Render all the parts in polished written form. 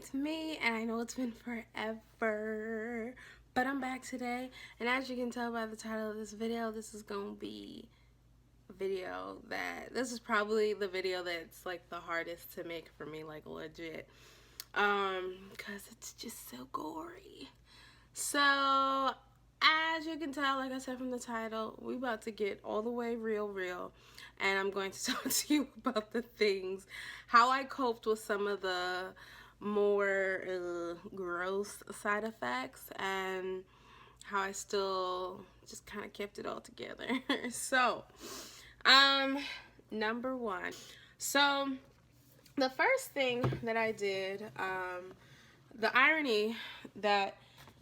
it's me, and I know it's been forever, but I'm back today. And as you can tell by the title of this video, this is gonna be a video this is probably the video that's like the hardest to make for me, like legit, because it's just so gory. So as you can tell, like I said from the title, we about to get all the way real, and I'm going to talk to you about the things, how I coped with some of the more gross side effects, and how I still just kind of kept it all together. So, number one. So, the first thing that I did, the irony that,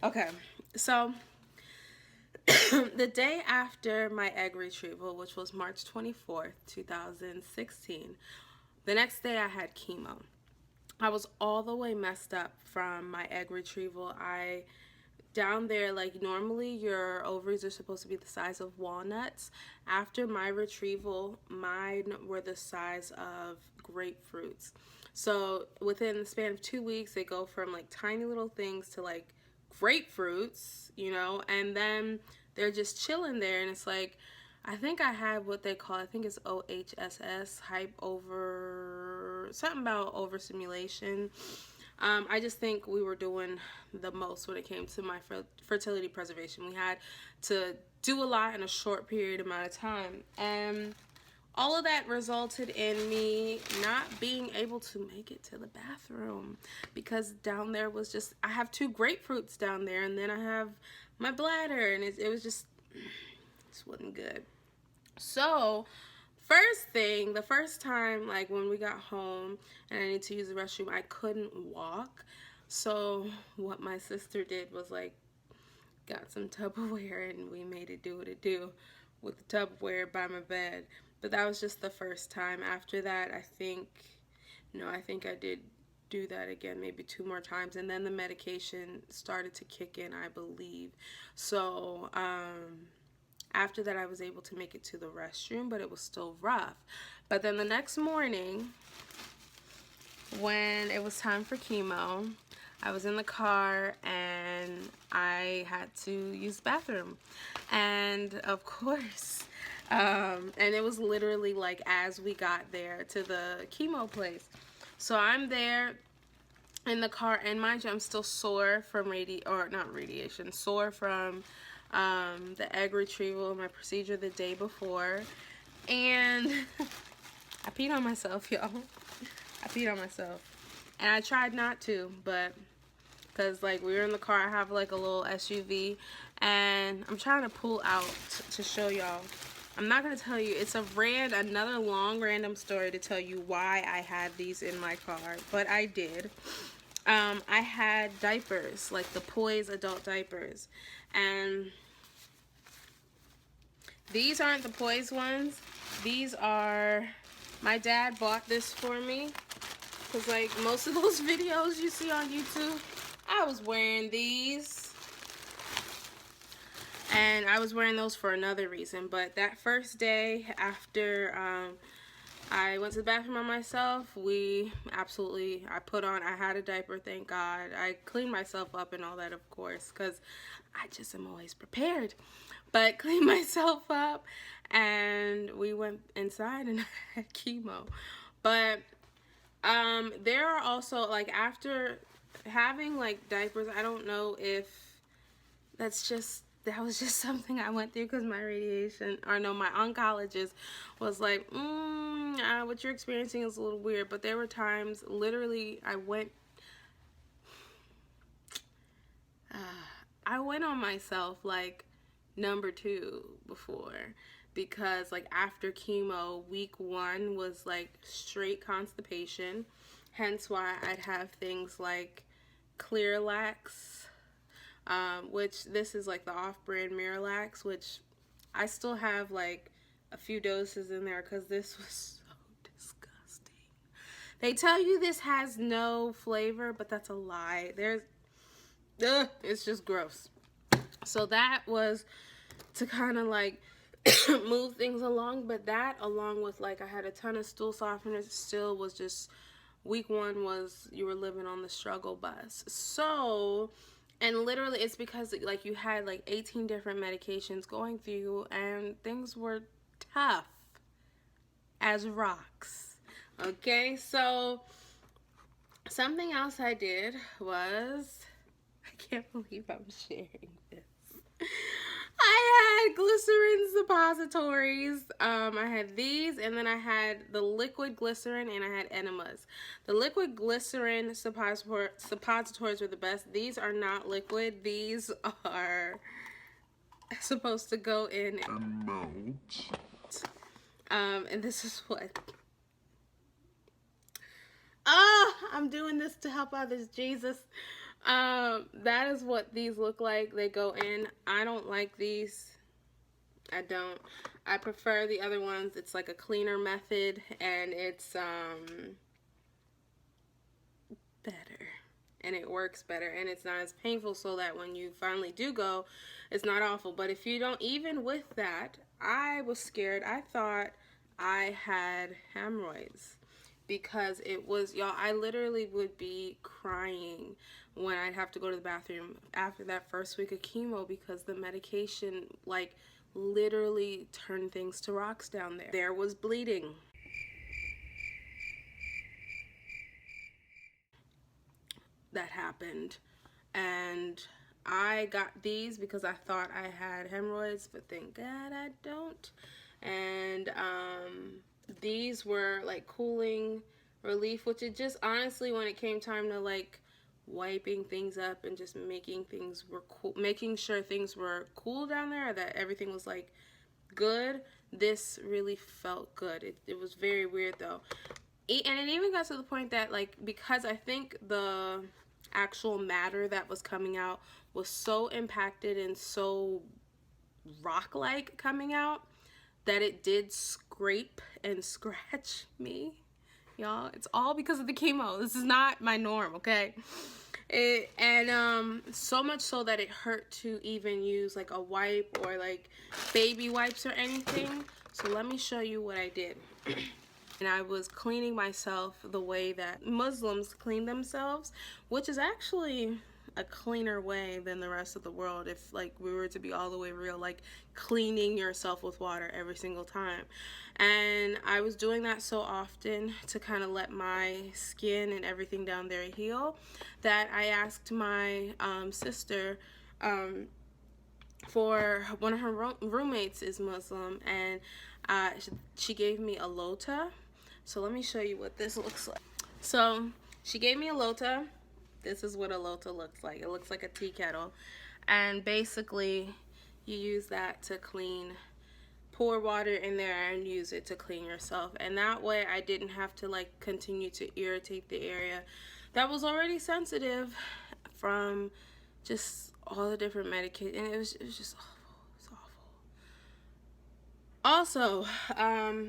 okay, so the day after my egg retrieval, which was March 24th, 2016, the next day I had chemo. I was all the way messed up from my egg retrieval. Down there, like normally your ovaries are supposed to be the size of walnuts. After my retrieval, mine were the size of grapefruits. So within the span of 2 weeks, they go from like tiny little things to like grapefruits, and then they're just chilling there. And it's like, I think I had what they call, I think it's OHSS, something about overstimulation. I just think we were doing the most when it came to my fertility preservation. We had to do a lot in a short period amount of time. And all of that resulted in me not being able to make it to the bathroom, because down there was just, I have 2 grapefruits down there, and then I have my bladder, and it was just, this wasn't good. So first thing, the first time, like when we got home and I needed to use the restroom, I couldn't walk. So what my sister did was like, got some Tupperware, and we made it do what it do with the Tupperware by my bed. But that was just the first time. After that, I think I did do that again maybe 2 more times, and then the medication started to kick in, I believe. So after that, I was able to make it to the restroom, but it was still rough. But then the next morning, when it was time for chemo, I was in the car and I had to use the bathroom. And of course, and it was literally like as we got there to the chemo place. So I'm there in the car, and mind you, I'm still sore from sore from the egg retrieval, my procedure the day before. And I peed on myself, y'all. I peed on myself. And I tried not to, but because like we were in the car, I have like a little SUV, and I'm trying to pull out to show y'all. I'm not going to tell you, it's another long random story to tell you why I had these in my car, but I did. I had diapers, like the Poise adult diapers, and these aren't the Poise ones. These are, my dad bought this for me, because like most of those videos you see on YouTube, I was wearing these. And I was wearing those for another reason. But that first day after I went to the bathroom on myself, I had a diaper, thank God. I cleaned myself up and all that, of course, because I just am always prepared. But cleaned myself up, and we went inside and I had chemo. But there are also, like, after having like diapers, I don't know if that was just something I went through, because my oncologist was like, what you're experiencing is a little weird. But there were times, literally, I went on myself like number 2 before, because like after chemo, week 1 was like straight constipation, hence why I'd have things like Clearlax, which this is like the off-brand Miralax, which I still have like a few doses in there because this was so disgusting. They tell you this has no flavor, but that's a lie. It's just gross. So that was to kind of like move things along, but that along with like I had a ton of stool softeners still was just week 1 was you were living on the struggle bus. So, and literally it's because like you had like 18 different medications going through you, and things were tough as rocks. Okay, so something else I did was, I can't believe I'm sharing this. I had glycerin suppositories. I had these, and then I had the liquid glycerin, and I had enemas. The liquid glycerin suppositories were the best. These are not liquid. These are supposed to go in and melt. And this is what. I'm doing this to help others, Jesus. That is what these look like. They go in. I don't like these. I don't. I prefer the other ones. It's like a cleaner method, and it's better, and it works better, and it's not as painful, so that when you finally do go, it's not awful. But if you don't, even with that, I was scared. I thought I had hemorrhoids, because it was, y'all, I literally would be crying when I'd have to go to the bathroom after that first week of chemo, because the medication like literally turned things to rocks down there. There was bleeding. That happened, and I got these because I thought I had hemorrhoids, but thank God I don't. And these were like cooling relief, which it just honestly, when it came time to like wiping things up and just making things were cool, making sure things were cool down there, that everything was like good, this really felt good. It was very weird though. And it even got to the point that, like, because I think the actual matter that was coming out was so impacted and so rock-like coming out, that it did scrape and scratch me. Y'all, it's all because of the chemo. This is not my norm, okay? So much so that it hurt to even use like a wipe or like baby wipes or anything. So let me show you what I did. And I was cleaning myself the way that Muslims clean themselves, which is actually a cleaner way than the rest of the world, if like we were to be all the way real, like cleaning yourself with water every single time. And I was doing that so often to kind of let my skin and everything down there heal, that I asked my sister, for one of her roommates is Muslim, and she gave me a lota. So let me show you what this looks like. So she gave me a lota. This is what a lota looks like. It looks like a tea kettle. And basically, you use that to clean, pour water in there and use it to clean yourself. And that way I didn't have to like continue to irritate the area that was already sensitive from just all the different medications. And it was just awful. It's awful. Also,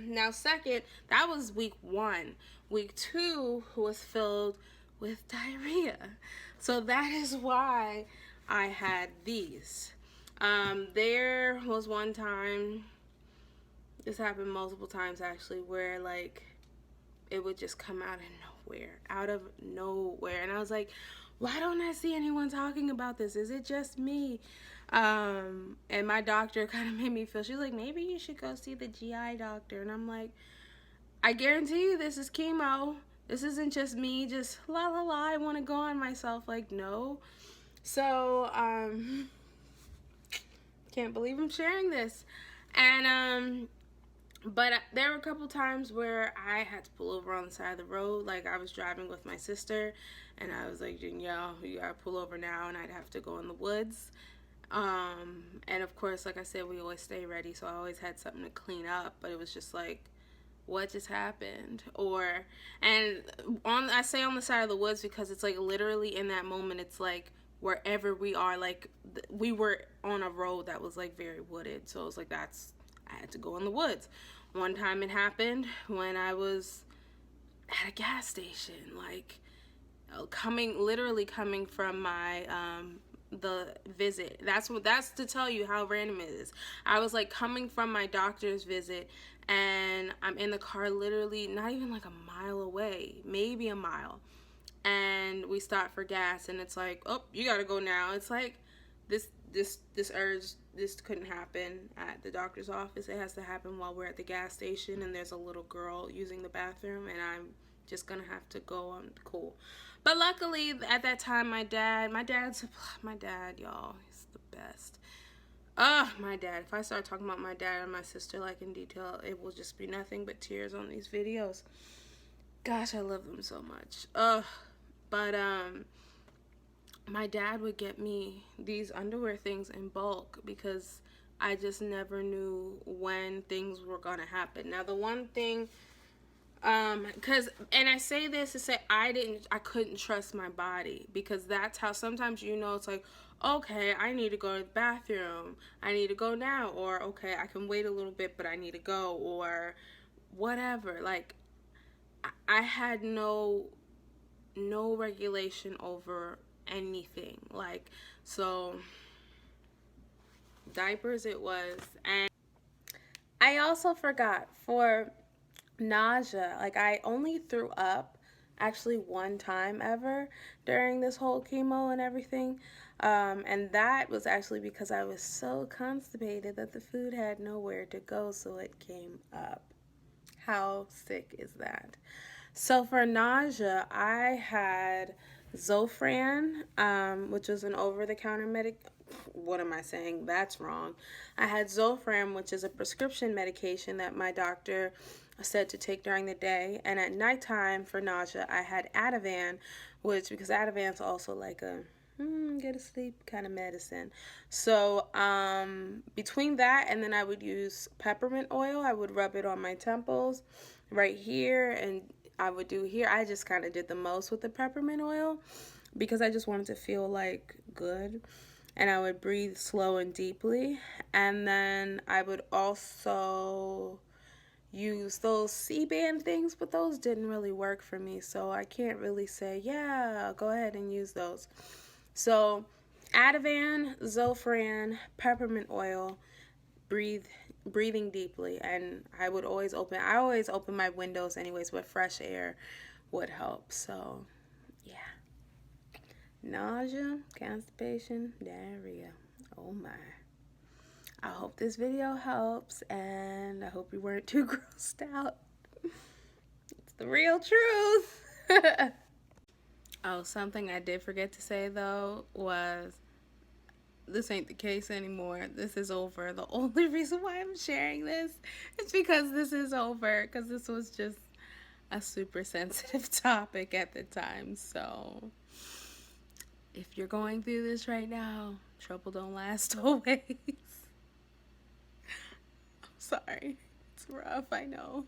now second, that was week 1. Week 2 was filled with diarrhea. So that is why I had these. There was one time, this happened multiple times actually, where like it would just come out of nowhere. And I was like, why don't I see anyone talking about this? Is it just me? And my doctor kind of made me feel, she's like, maybe you should go see the GI doctor. And I'm like, I guarantee you this is chemo. This isn't just me just la la la, I want to go on myself. Like, no. So can't believe I'm sharing this. And but there were a couple times where I had to pull over on the side of the road. Like, I was driving with my sister, and I was like, Danielle, you gotta pull over now, and I'd have to go in the woods. And of course, like I said, we always stay ready, so I always had something to clean up. But it was just like, what just happened? I say on the side of the woods because it's like literally in that moment, it's like wherever we are, like we were on a road that was like very wooded, so it was like I had to go in the woods. One time it happened when I was at a gas station, like literally coming from my the visit. That's to tell you how random it is. I was like coming from my doctor's visit, and I'm in the car literally not even like a mile away, maybe a mile. And we stop for gas, and it's like, oh, you gotta go now. It's like this urge, this couldn't happen at the doctor's office. It has to happen while we're at the gas station and there's a little girl using the bathroom, and I'm just gonna have to go on. Cool. But luckily at that time my dad, y'all, he's the best. My dad. If I start talking about my dad and my sister like in detail, it will just be nothing but tears on these videos. Gosh, I love them so much. But my dad would get me these underwear things in bulk because I just never knew when things were gonna happen. Now the one thing, and I say this to say I couldn't trust my body, because that's how sometimes, it's like, okay, I need to go to the bathroom, I need to go now, or okay, I can wait a little bit but I need to go, or whatever. Like I had no regulation over anything. Like, so diapers it was. And I also forgot, for nausea, like I only threw up actually one time ever during this whole chemo and everything, and that was actually because I was so constipated that the food had nowhere to go, so it came up. How sick is that? So for nausea, I had Zofran, which was an over-the-counter what am I saying? That's wrong. I had Zofran, which is a prescription medication that my doctor said to take during the day. And at nighttime for nausea, I had Ativan, because Ativan's also like a get to sleep kind of medicine. So between that, and then I would use peppermint oil. I would rub it on my temples right here, and I would do here. I just kind of did the most with the peppermint oil because I just wanted to feel like good. And I would breathe slow and deeply. And then I would also use those C-band things, but those didn't really work for me. So I can't really say, yeah, go ahead and use those. So Ativan, Zofran, peppermint oil, breathing deeply. And I always open my windows anyways, but fresh air would help. So yeah. Nausea, constipation, diarrhea. Oh my. I hope this video helps, and I hope you weren't too grossed out. It's the real truth. Oh, something I did forget to say though was, this ain't the case anymore. This is over. The only reason why I'm sharing this is because this is over, because this was just a super sensitive topic at the time. So if you're going through this right now, trouble don't last always. I'm sorry. It's rough, I know.